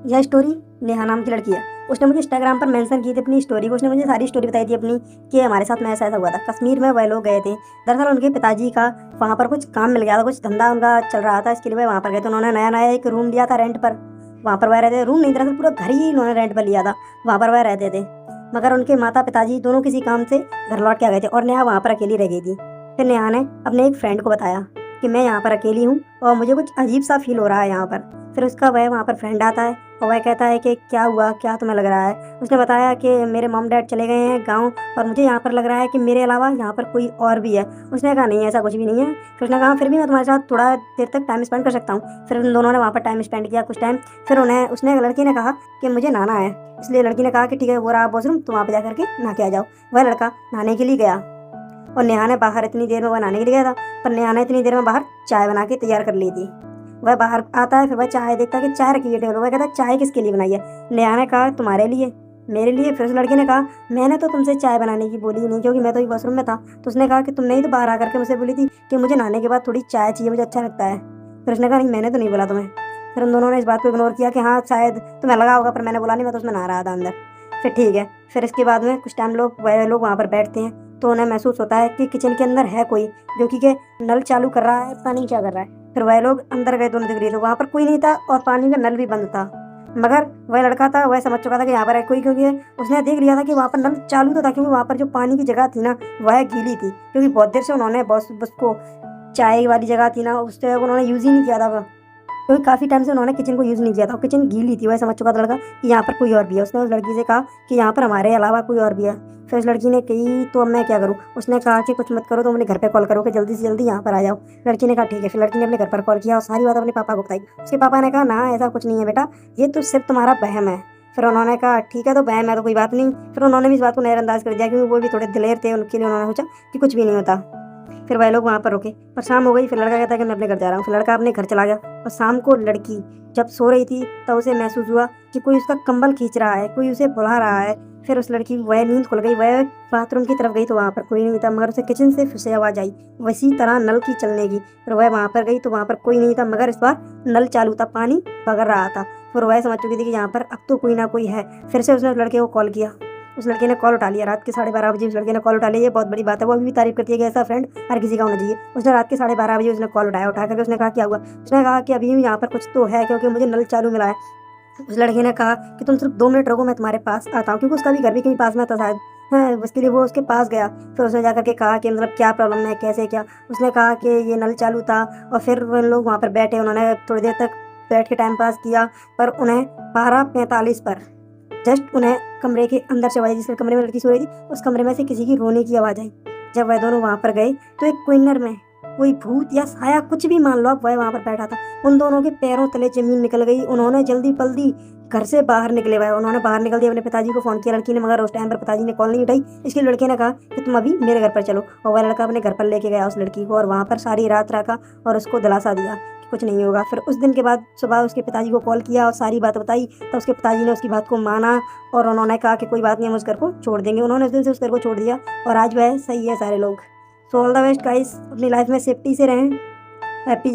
यह स्टोरी नेहा नाम की लड़की है। उसने मुझे इंस्टाग्राम पर मेंशन की थी अपनी स्टोरी को। उसने मुझे सारी स्टोरी बताई थी अपनी कि हमारे साथ में ऐसा ऐसा हुआ था। कश्मीर में वह लोग गए थे। दरअसल उनके पिताजी का वहाँ पर कुछ काम मिल गया था, कुछ धंधा उनका चल रहा था, इसके लिए वह वहाँ पर गए थे। उन्होंने नया नया एक रूम लिया था रेंट पर। वहाँ पर वह रहते थे। रूम नहीं, दरअसल पूरा घर ही उन्होंने रेंट पर लिया था। वहाँ पर वह रहते थे। मगर उनके माता पिताजी दोनों किसी काम से घर लौट के आ गए थे और नेहा वहाँ पर अकेली रह गई थी। फिर नेहा ने अपने एक फ्रेंड को बताया कि मैं यहाँ पर अकेली हूँ और मुझे कुछ अजीब सा फील हो रहा है यहाँ पर। फिर उसका वह वहाँ पर फ्रेंड आता है और वह कहता है कि क्या हुआ, क्या तुम्हें लग रहा है। उसने बताया कि मेरे मॉम डैड चले गए हैं गांव और मुझे यहाँ पर लग रहा है कि मेरे अलावा यहाँ पर कोई और भी है। उसने कहा नहीं, ऐसा कुछ भी नहीं है। फिर उसने कहा फिर भी मैं तुम्हारे साथ थोड़ा देर तक टाइम स्पेंड कर सकता हूँ। फिर उन दोनों ने वहाँ पर टाइम स्पेंड किया कुछ टाइम। फिर उसने लड़की ने कहा कि मुझे नहाना है, इसलिए लड़की ने कहा कि ठीक है वो रहा वॉशरूम, तुम वहाँ पर जा करके नहा के आ जाओ। वह लड़का नहाने के लिए गया और नेहा ने बाहर इतनी देर में वह नहाने के लिए गया था, पर नेहा ने इतनी देर में बाहर चाय बना के तैयार कर ली थी। वह बाहर आता है, फिर वह चाय देखता है कि चाय रखी है टेबल। वह कहता है चाय किसके लिए बनाई है। नेहा ने कहा तुम्हारे लिए। मेरे लिए। फिर उस लड़के ने कहा मैंने तो तुमसे चाय बनाने की बोली ही नहीं, क्योंकि मैं तो वॉशरूम में था। तो उसने कहा कि तुमने ही तो बाहर आकर के मुझसे बोली थी कि मुझे नहाने के बाद थोड़ी चाय चाहिए, मुझे अच्छा लगता है। फिर उसने कहा नहीं, मैंने तो नहीं बोला तुम्हें। फिर उन दोनों ने इस बात को इग्नोर किया कि हाँ शायद तुम्हें लगा होगा, पर मैंने बोला नहीं, मैं तो उसमें नहा रहा था अंदर। फिर ठीक है। फिर इसके बाद में कुछ टाइम वह लोग वहाँ पर बैठते हैं तो उन्हें महसूस होता है कि किचन के अंदर है कोई, जो कि के नल चालू कर रहा है, पता नहीं क्या कर रहा है। फिर वह लोग अंदर गए दोनों डिग्री, तो वहाँ पर कोई नहीं था और पानी का नल भी बंद था। मगर वह लड़का था, वह समझ चुका था कि यहाँ पर है कोई, क्योंकि उसने देख लिया था कि वहाँ पर नल चालू तो था, क्योंकि वहाँ पर जो पानी की जगह थी ना वह गीली थी, क्योंकि बहुत देर से उन्होंने बस को चाय वाली जगह थी ना उससे उन्होंने यूज़ ही नहीं किया था, क्योंकि काफ़ी टाइम से उन्होंने किचन को यूज़ नहीं किया था। किचन गीली थी। वह समझ चुका था लड़का कि यहाँ पर कोई और भी है। उसने उस लड़की से कहा कि यहाँ पर हमारे अलावा कोई और भी है। फिर उस लड़की ने कही तो अब मैं क्या करूँ। उसने कहा कि कुछ मत करो, तो अपने घर पे कॉल करो कि जल्दी से जल्दी यहाँ पर आ जाओ। लड़की ने कहा ठीक है। फिर लड़की ने अपने घर पर कॉल किया और सारी बात अपने पापा को बताई। उसके पापा ने कहा ना ऐसा कुछ नहीं है बेटा, ये तो सिर्फ तुम्हारा वहम है। फिर उन्होंने कहा ठीक है, तो वहम है तो कोई बात नहीं। फिर उन्होंने भी इस बात को नज़रअंदाज कर दिया, क्योंकि वो भी थोड़े दिलेर थे, उनके लिए उन्होंने सोचा कि कुछ भी नहीं होता। फिर वह लोग वहाँ पर रुके, पर शाम हो गई। फिर लड़का कहता है कि मैं अपने घर जा रहा हूँ। फिर लड़का अपने घर चला गया और शाम को लड़की जब सो रही थी तब उसे महसूस हुआ कि कोई उसका कंबल खींच रहा है, कोई उसे बुला रहा है। फिर उस लड़की वह नींद खुल गई, वह बाथरूम की तरफ गई तो वहाँ पर कोई नहीं था, मगर उसे किचन से फिर से आवाज़ आई वैसी तरह नल की चलने की। फिर वह वहाँ पर गई तो वहाँ पर कोई नहीं था, मगर इस बार नल चालू था, पानी बगर रहा था। फिर वह समझ चुकी थी कि यहाँ पर अब तो कोई ना कोई है। फिर से उसने उस लड़के को कॉल किया। उस लड़के ने कॉल उठा लिया। रात के 12:30 बजे उस लड़के ने कॉल उठा लिया। ये बहुत बड़ी बात है। वो अभी भी तारीफ करती है कि ऐसा फ्रेंड हर किसी का होना चाहिए। उसने रात के 12:30 बजे उसने कॉल उठाया। उठा करके उसने कहा क्या हुआ। उसने कहा कि अभी यहाँ पर कुछ तो है, क्योंकि मुझे नल चालू मिला है। उस लड़के ने कहा कि तुम सिर्फ 2 मिनट रुको, मैं तुम्हारे पास आता हूँ, क्योंकि उसका भी घर भी कहीं पास में था शायद। हाँ, उसके लिए वो उसके पास गया। फिर उसने जाकर के कहा कि मतलब क्या प्रॉब्लम है, कैसे क्या। उसने कहा कि ये नल चालू था। और फिर वो लोग वहाँ पर बैठे, उन्होंने थोड़ी देर तक बैठ के टाइम पास किया। पर उन्हें 12:45 पर जस्ट उन्हें कमरे के अंदर से आवाज़, जिस कमरे में लड़की सो रही थी उस कमरे में से किसी की रोने की आवाज़ आई। जब वह दोनों वहाँ पर गए तो एक कोइनर में कोई भूत या साया, कुछ भी मान लो आप, वह वहाँ पर बैठा था। उन दोनों के पैरों तले जमीन निकल गई। उन्होंने जल्दी पल्दी घर से बाहर निकले। वह उन्होंने बाहर निकल दिया, अपने पिताजी को फ़ोन किया लड़की ने, मगर उस टाइम पर पिताजी ने कॉल नहीं उठाई। इसलिए लड़के ने कहा कि तुम अभी मेरे घर पर चलो। और वह लड़का अपने घर पर लेके गया उस लड़की को और वहाँ पर सारी रात रखा और उसको दिलासा दिया कि कुछ नहीं होगा। फिर उस दिन के बाद सुबह उसके पिताजी को कॉल किया और सारी बात बताई, तो उसके पिताजी ने उसकी बात को माना और उन्होंने कहा कि कोई बात नहीं, हम उस घर को छोड़ देंगे। उन्होंने उस दिन से उस घर को छोड़ दिया और आज वह सही है सारे लोग। So all the best guys, अपनी लाइफ में सेफ्टी से रहें। हैप्पी